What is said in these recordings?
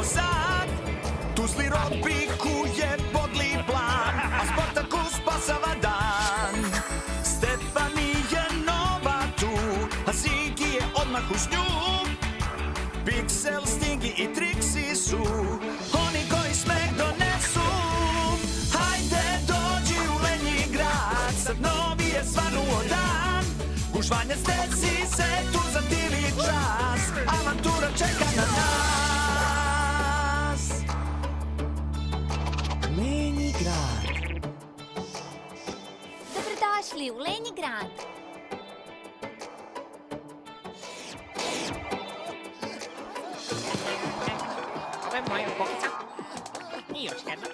samo sad. Tuzli rod pikuje podli plan, a Spartakus spasava dan. Stefani je nova tu, a Ziggy je odmah uz nju. Pixel, Stingy i Trixie su oni koji smeh donesu. Hajde dođi u Lenji grad, sad novi je svanuo dan. Gužvanje steci se tu za divni čas, avantura čeka na nas. Lenji grad. Dobrodošli u Lenji grad. Ovo je moja kokica. I još jedna.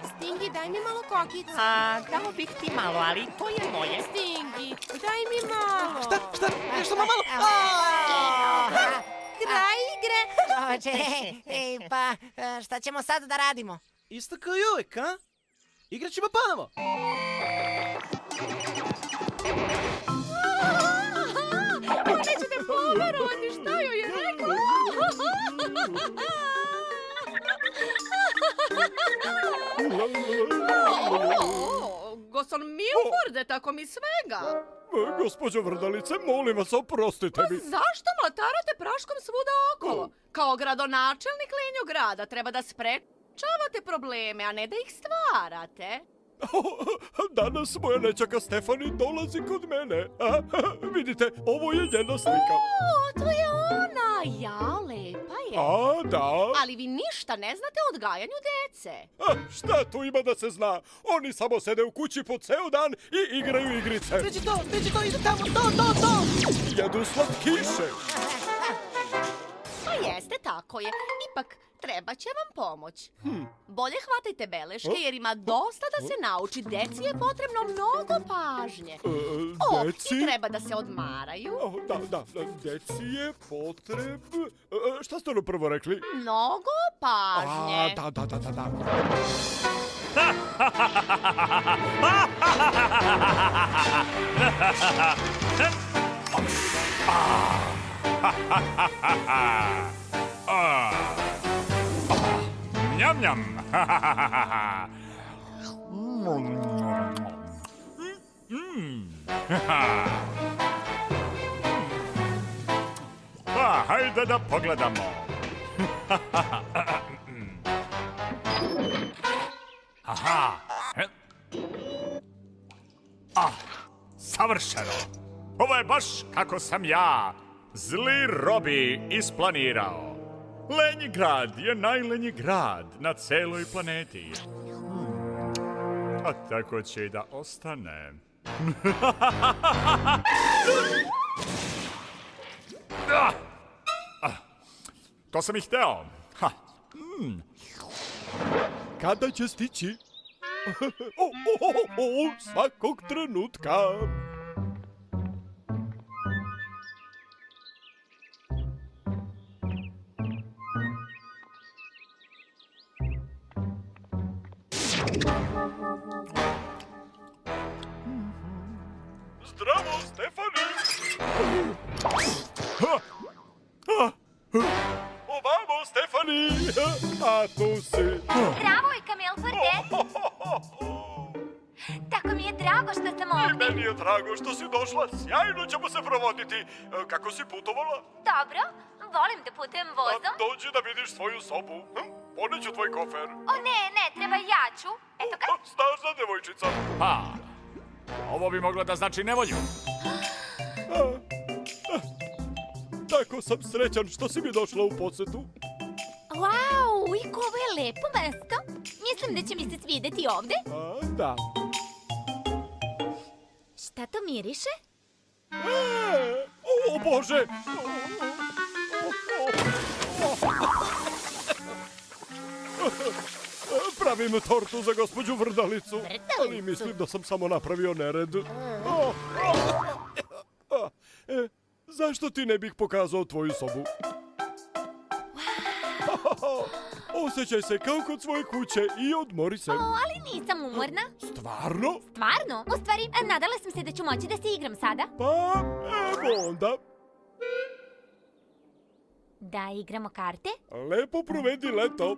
Stingy, daj mi malo kokice. Dao bih ti malo, ali to je moje. Stingy, daj mi malo. Šta? Nešto malo? Kraj igre. Čoveče, pa šta ćemo sad da radimo? Isto kao i uvijek, a? Igrat ćemo ponovo. Nećete poverovati šta joj je rekao. Goston Milforde, tako mi svega. Gospođo Vrdalice, molim vas, oprostite mi. Zašto mlatarate praškom svuda okolo? Kao gradonačelnik Lenjog grada treba da sprečavate probleme, a ne da ih stvarate. Danas moja nečaka Stefani dolazi kod mene. Vidite, ovo je njena slika. O, to je ona! Ja, lepa je. A, da. Ali vi ništa ne znate o odgajanju dece. Šta tu ima da se zna? Oni samo sede u kući po ceo dan i igraju igrice. Sveći to, ide tamo, to! Jedu slatkiše. Pa jeste, tako je. Ipak, treba će vam pomoć. Bolje hvatajte beleške jer ima dosta da se nauči. Deci je potrebno mnogo pažnje. Deci? I treba da se odmaraju. Da, deci je šta ste ono prvo rekli? Mnogo pažnje. Da. Njam, njam. Pa, hajde da pogledamo. Aha. Savršeno. Ovo je baš kako sam ja, zli Robi, isplanirao. Lenji grad je najlenji grad na celoj planeti. A tako će i da ostane. To sam i hteo. Kada će stići? Svakog trenutka. Zdravo, Stefani! Ovamo, Stefani! A tu si! Zdravo, Milforde! Tako mi je drago što sam ovdje. Meni je drago što si došla, sjajno ćemo se provoditi. Kako si putovala? Dobro, volim da putujem vozom. Dođi da vidiš svoju sobu. Poneću tvoj kofer. O ne, treba ja ću. Eto ga. Snažna devojčica. Ovo bi moglo da znači nevolju. Tako sam srećan što si mi došla u posetu. Wow, i ovo je lepo mesto. Mislim da će mi se svideti ovde. Da. Šta to miriše? O Bože! Pravim tortu za gospođu Vrdalicu. Ali mislim da sam samo napravio nered. Zašto ti ne bih pokazao tvoju sobu? Osjećaj se kao kod svoje kuće i odmori se. Ali nisam umorna. Stvarno? Stvarno? U stvari, nadala sam se da ću moći da se igram sada. Pa, evo onda. Da igramo karte? Lepo provedi leto.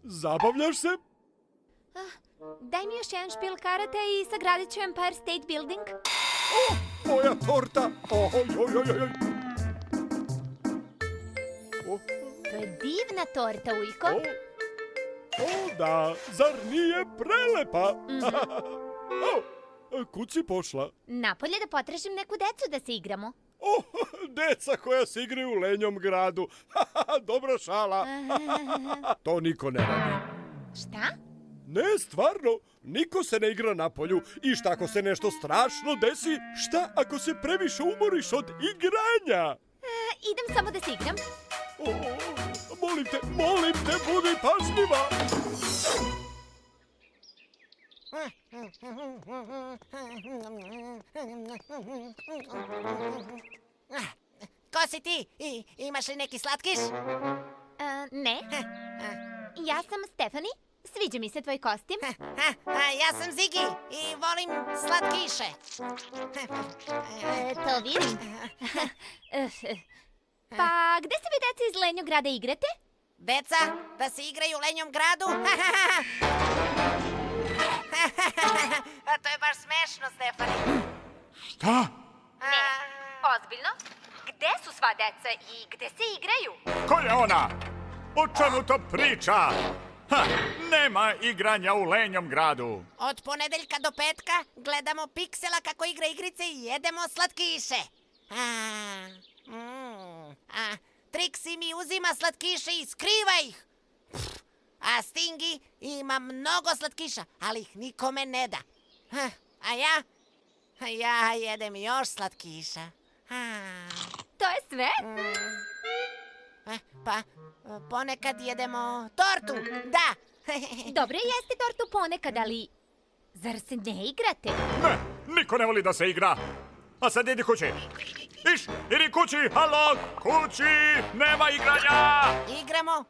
Zabavljaš se? Daj mi još jedan špil karata i sagradit ću Empire State Building. Moja torta! Oj. To je divna torta, Ujko. O da, zar nije prelepa? Kud si pošla? Napolje da potražim neku decu da se igramo. O, deca koja se igraju u lenjom gradu. Dobra šala. To niko ne radi. Šta? Ne, stvarno, niko se ne igra na polju. I šta ako se nešto strašno desi? Šta ako se previše umoriš od igranja? Idem samo da se igram. O, molim te, budi pažljiva. Ko si ti? Imaš li neki slatkiš? Ne. Ja sam Stefani. Sviđa mi se tvoj kostim. Ja sam Zigi i volim slatkiše. To vidim. Pa, gde se vi deca iz Lenjog grada igrate? Deca, da se igraju u lenjom gradu? To je baš smešno, Stefani. Šta? Ozbiljno? Gde su sva deca i gde se igraju? Ko je ona? O čemu to priča? Nema igranja u lenjom gradu. Od ponedeljka do petka gledamo Piksela kako igra igrice i jedemo slatkiše. Trixie mi uzima slatkiše i skriva ih. A Stingy ima mnogo slatkiša, ali ih nikome ne da. A ja jedem još slatkiša. To je sve? Pa, ponekad jedemo tortu, da. Dobro je jesti tortu ponekad, ali zar se ne igrate? Ne, niko ne voli da se igra. A sad idi kući. Idi kući, halo, kući, nema igranja. Igramo?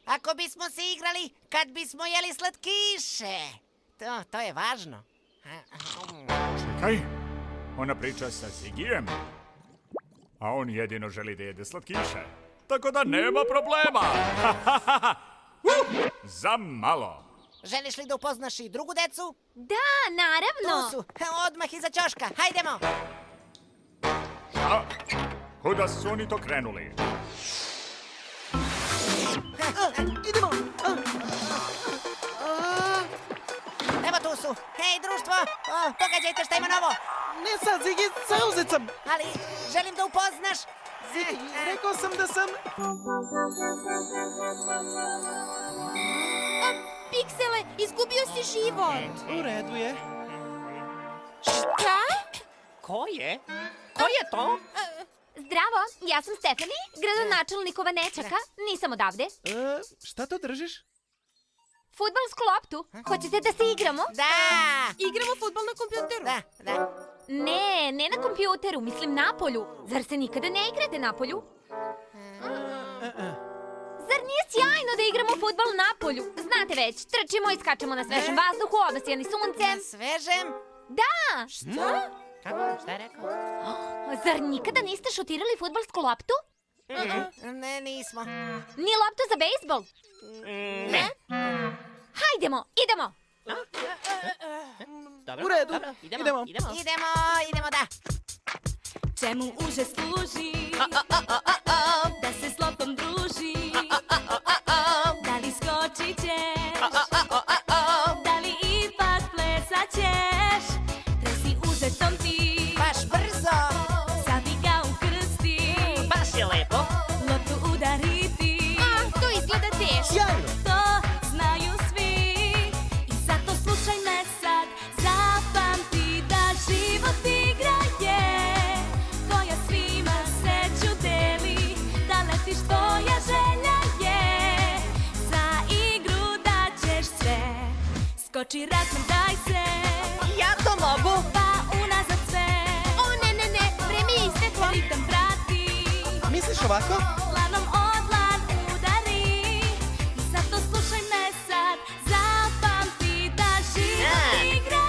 Ako bismo se igrali kad bismo jeli slatkiše. To je važno. Čekaj, ona priča sa Zigijem. A on jedino želi da jede slatkiše. Tako da nema problema. Za malo. Želiš li da upoznaš i drugu decu? Da, naravno. Tu su, odmah iza ćoška, hajdemo. Šta? Kuda su oni to krenuli? Idemo! Evo tu su. Hej, društvo, pogađajte šta ima novo. Ne sad, Zigi, zauzet sam! Ali želim da upoznaš. Zigi, rekao sam da sam... Piksele, izgubio si život. U redu je. Šta? Ko je? Ko je to? Zdravo, ja sam Stefani, gradonačelnikova nećaka. Nisam odavde. Šta to držiš? Fudbalsku loptu. Hoćete da se igramo? Da. Igramo fudbal na kompjuteru. Da. Ne na kompjuteru, mislim na polju. Zar se nikada ne igrate na polju? Zar nije sjajno da igramo fudbal na polju? Znate već, trčimo i skačemo na svežem vazduhu, obasjani suncem. Svežem? Da! Šta? Kako? Šta je rekao? Zar nikada niste šutirali fudbalsku loptu? Ne, nismo. Ni loptu za bejsbol? Ne. Hajdemo, idemo! U redu, idemo. Idemo, da. Čemu uže služi? Da se s loptom druži? Da li skočit ćeš? Da li ipak plesat ćeš? Tresi užetom ti. Baš brzo. Sabi ga ukrsti. Baš je lepo. Loptu udariti. To izgleda teško. Sjajno! To znaju svi. I zato slušaj me sad. Zapamti da život igra je. Koja svima sreću deli. Da letiš tvoja želja je. Za igru daćeš sve. Skoči razmem, daj se. Ja to mogu. Pa unazad sve. Ne, vreme je isteklo. Ritam prati. Misliš ovako? Dlanom o dlan udari. I zato slušaj me sad. Zapamti da život igra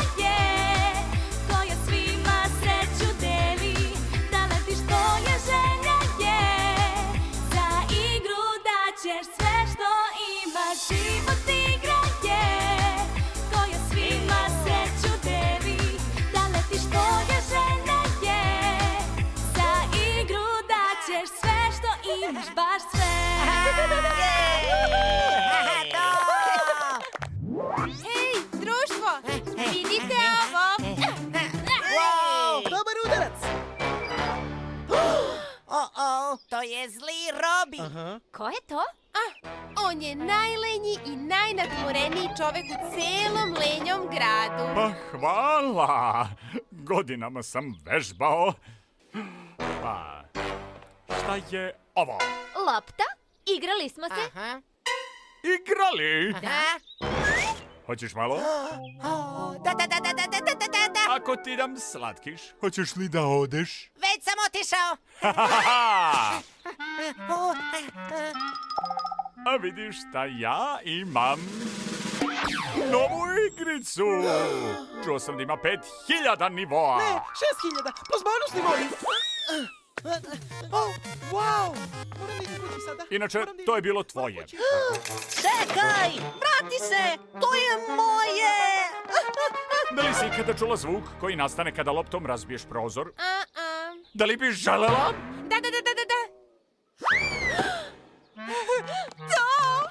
To je zli Robi. Aha. Ko je to? On je najlenji i najnadmoreniji čovek u celom lenjom gradu. Pa hvala! Godinama sam vežbao. Pa, šta je ovo? Lopta? Igrali smo se? Aha. Igrali? Da? Hoćeš malo? O, da. Ako ti dam slatkiš, hoćeš li da odeš? Već sam otišao. O, A vidiš šta ja imam? Novu igricu! Čuo sam da ima 5000 nivoa. Ne, 6000, po zbonosni voli. Oh, wow. Moram da idem kući sada. Inače, Moram da to je idem. bilo tvoje. čekaj, vrati se. To je moje. Da li si ikada čula zvuk koji nastane kada loptom razbiješ prozor? A-a. Da li bi želela? Da.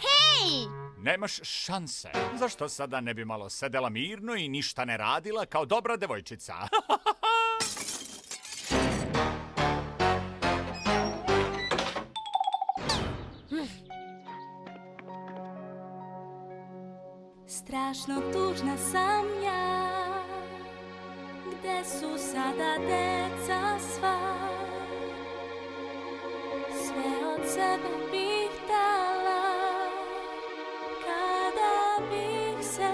Hej! Nemaš šanse. Zašto sada ne bi malo sedela mirno i ništa ne radila kao dobra devojčica? Strašno tužna sam ja. Gde su sada deca sva? Sve od sebe bih dala kada bih se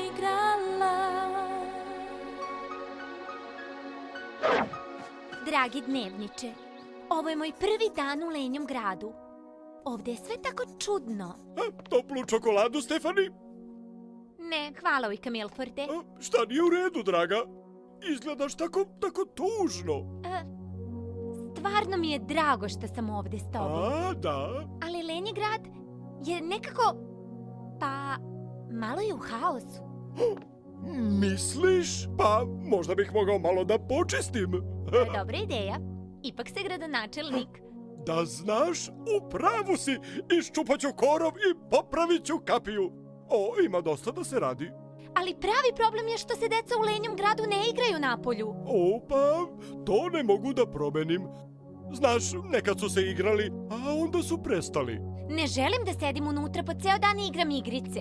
igrala. Dragi dnevniče, ovo je moj prvi dan u lenjom gradu. Ovde je sve tako čudno. Toplu čokoladu, Stefani? Ne, hvala ujka Milforde. Šta nije u redu, draga? Izgledaš tako tužno. Stvarno mi je drago što sam ovde s tobom. A, da? Ali lenji grad je nekako... pa... malo je u haosu. Misliš? Pa, možda bih mogao malo da počistim. To je dobra ideja. Ipak se gradonačelnik. Da znaš, u pravu si. Iščupat ću korov i popravit ću kapiju. O, ima dosta da se radi. Ali pravi problem je što se deca u lenjom gradu ne igraju napolju. O, pa, to ne mogu da promenim. Znaš, nekad su se igrali, a onda su prestali. Ne želim da sedim unutra po ceo dan i igram igrice.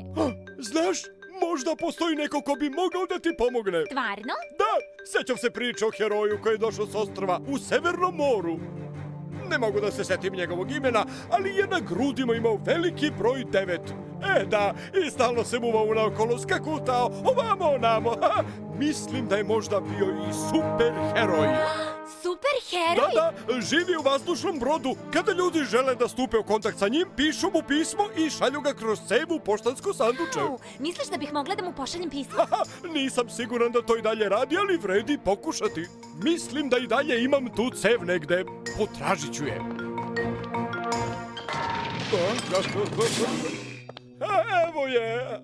Znaš, možda postoji neko ko bi mogao da ti pomogne. Stvarno? Da, sećam se priče o heroju koji je došao s ostrva u Severnom moru. Ne mogu da se setim njegovog imena, ali je na grudima imao veliki broj 9. Da, i stalno se muvao unaokolo, skakutao, ovamo onamo. Mislim da je možda bio i super heroj. Super heroj? Da, živi u vazdušnom brodu. Kada ljudi žele da stupe u kontakt sa njim, pišu mu pismo i šalju ga kroz cev u poštansko sanduče. Misliš da bih mogla da mu pošaljem pismo? Nisam siguran da to i dalje radi, ali vredi pokušati. Mislim da i dalje imam tu cev negde. Potražit ću je. Evo je.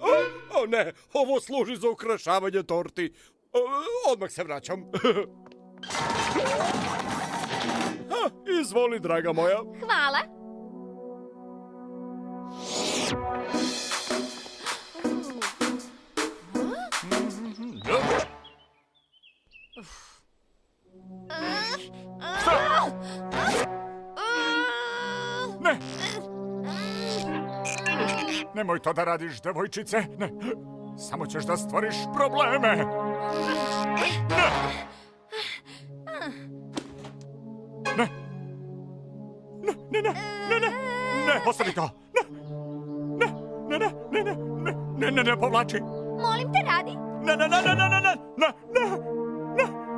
O ne, ovo služi za ukrašavanje torti. Odmah se vraćam. Izvoli, draga moja. Hvala. Ne! Nemoj to da radiš, devojčice. Ne. Samo ćeš da stvoriš probleme. Ne! Ne! Ne, ostavi to! Ne, povlači! Molim te, radi.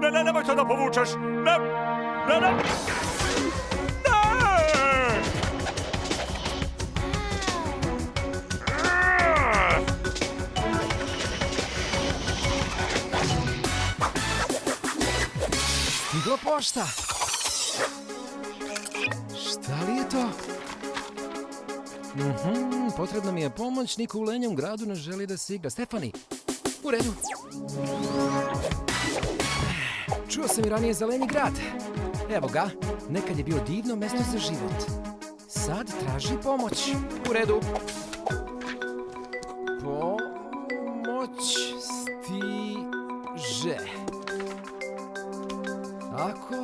Ne, nemoj to da povučeš! Ne! Stigla pošta. Šta li je to? Potrebna mi je pomoć, niko u lenjom gradu ne želi da se igra. Stefani, u redu. Čuo sam i ranije za lenji grad. Evo ga, nekad je bio divno mesto za život. Sad traži pomoć. U redu. Pomoć stiže. Ako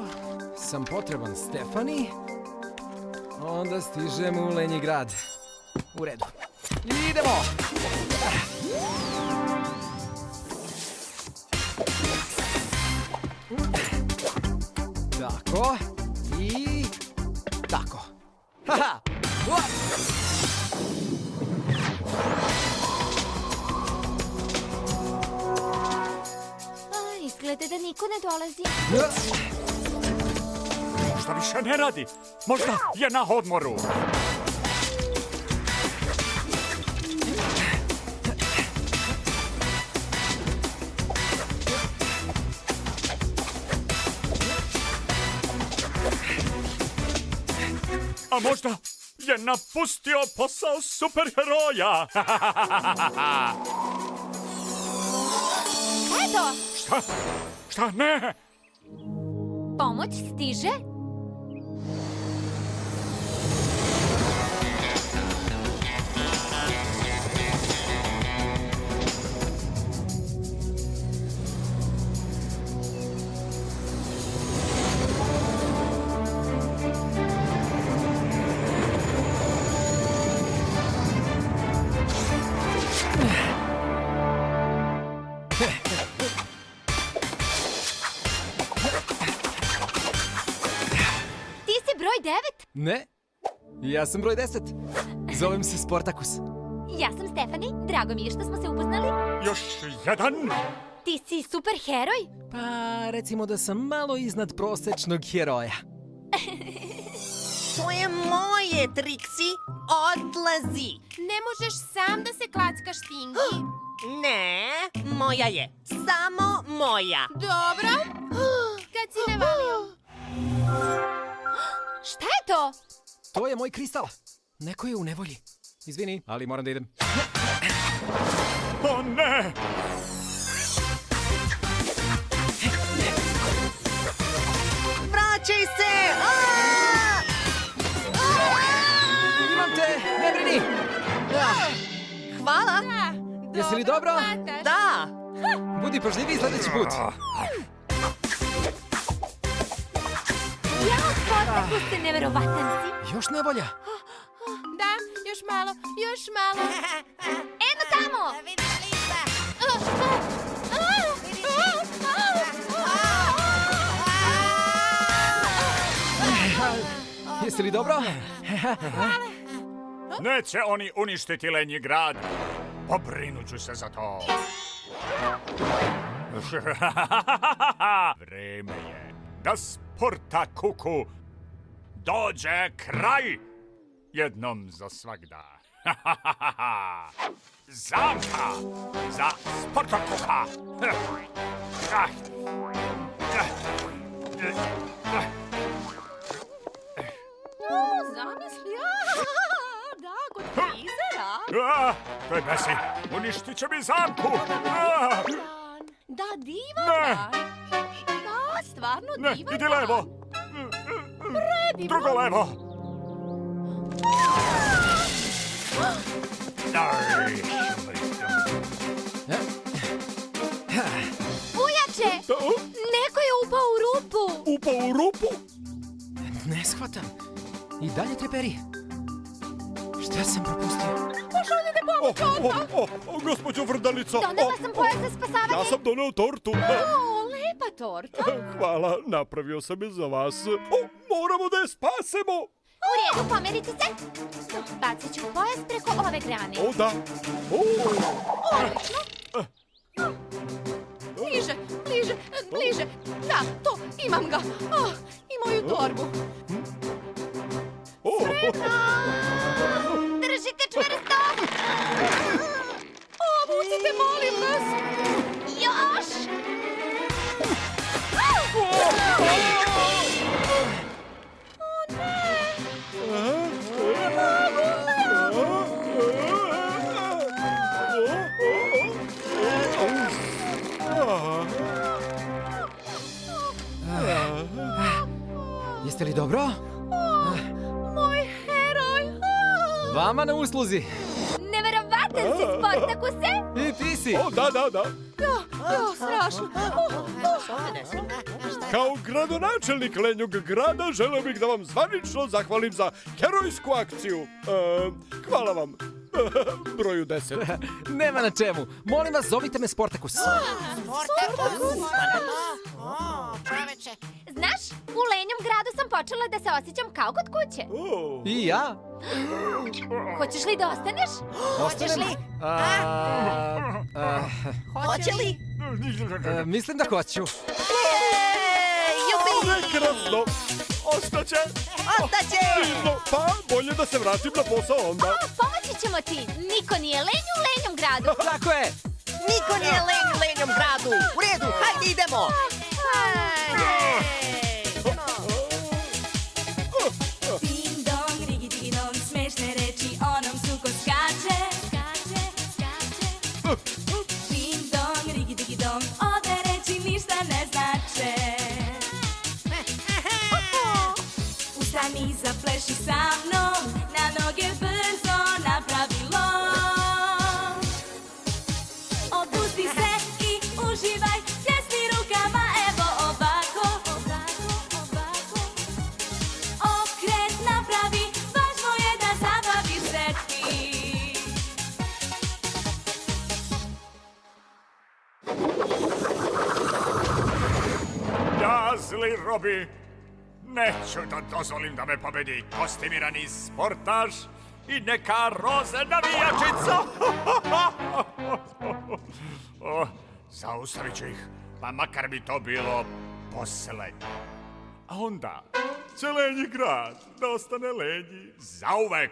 sam potreban Stefani, Onda stižemo u Lenji grad. U redu. Idemo! Tako. I... tako. Haha! Uop! Izgleda da niko ne dolazi. Možda više ne radi. Možda je na odmoru. A možda je napustio posao superheroja. Eto, Šta? Šta? Ne! pomoć stiže. Ti si broj 9? Ne, ja sam broj 10. Zovem se Sportakus. Ja sam Stefani, drago mi je što smo se upoznali. Još jedan? Ti si super heroj? Pa, recimo da sam malo iznad prosečnog heroja. To je moje, Trixie. Odlazi. Ne možeš sam da se klackaš, Stingy. Ne, moja je. Samo moja. Dobro. Kad si me valio? Šta je to? To je moj kristal. Neko je u nevolji. Izvini, ali moram da idem. O ne! Vraćaj se! Imam te, ne brini! Hvala. Jesi li dobro? Da. Budi pažljiviji sledeći put. Jao, Sportakus, ste neverovatan si. Još nevolja. Da, još malo, još malo. Eno tamo! Vidiš Lisa? Jesi li dobro? Neće oni uništiti Lenji grad. Pobrinut ću se za to. Vreme je da Sportakuku dođe kraj. Jednom za svagda. Zamka za Sportakuka. Zamisli, da, kod frizera. To je Besi. Uništit će mi zamku. Da, divan Ne. dan. Da, stvarno Ne, divan idi dan. levo. Drugo levo. Pujače! Neko je upao u rupu. Upao u rupu? Ne shvatam. I dalje treperi. Šta sam propustio? Gospođo Vrdalico. Donela sam pojas za spasavanje. Ja sam doneo tortu. O, lepa torta. Hvala, napravio sam je za vas. Moramo da je spasemo. U redu, pomerite se. Bacit ću pojas preko ove grane. O, da. Bliže, bliže, bliže. Da, to, imam ga. I moju torbu. Držite čvrsto. Pucite, molim vas. Još. Jeste li dobro? Moj heroj. Vama na usluzi. Neverovatan si, Sportakuse. I ti si. Da. strašno. Kao gradonačelnik lenjog grada želeo bih da vam zvanično zahvalim za herojsku akciju. Hvala vam. Broju 10. Nema na čemu. Molim vas, zovite me Sportakus. Čoveče. Znaš, u lenjom gradu sam počela da se osjećam kao kod kuće. I ja. Hoćeš li da ostaneš? Hoćeš li? Hoće li? Mislim da hoću. Prekrasno. Ostaće. Divno. Pa, bolje da se vratim na posao onda. Pomoći ćemo ti. Niko nije lenj u lenjom gradu. Tako je. Niko nije lenj u lenjom gradu. U redu, hajde idemo. Ding dong, rigi digi dong, smešne reči onom su ko skače. Ding dong, rigi digi dong, ove reči ništa ne znače. Ustani, zapleši sa mnom, na noge brzo napravilo. Opusti se i uživaj, pljesni rukama, evo ovako. Okret napravi, važno je da zabaviš retki. Ja, zli Robi, neću da dozvolim da me pobedi kostimirani sportaš i neka roze navijačica. Zaustavit ću ih, pa makar bi to bilo posle. A onda će lenji grad da ostane lenji zauvek.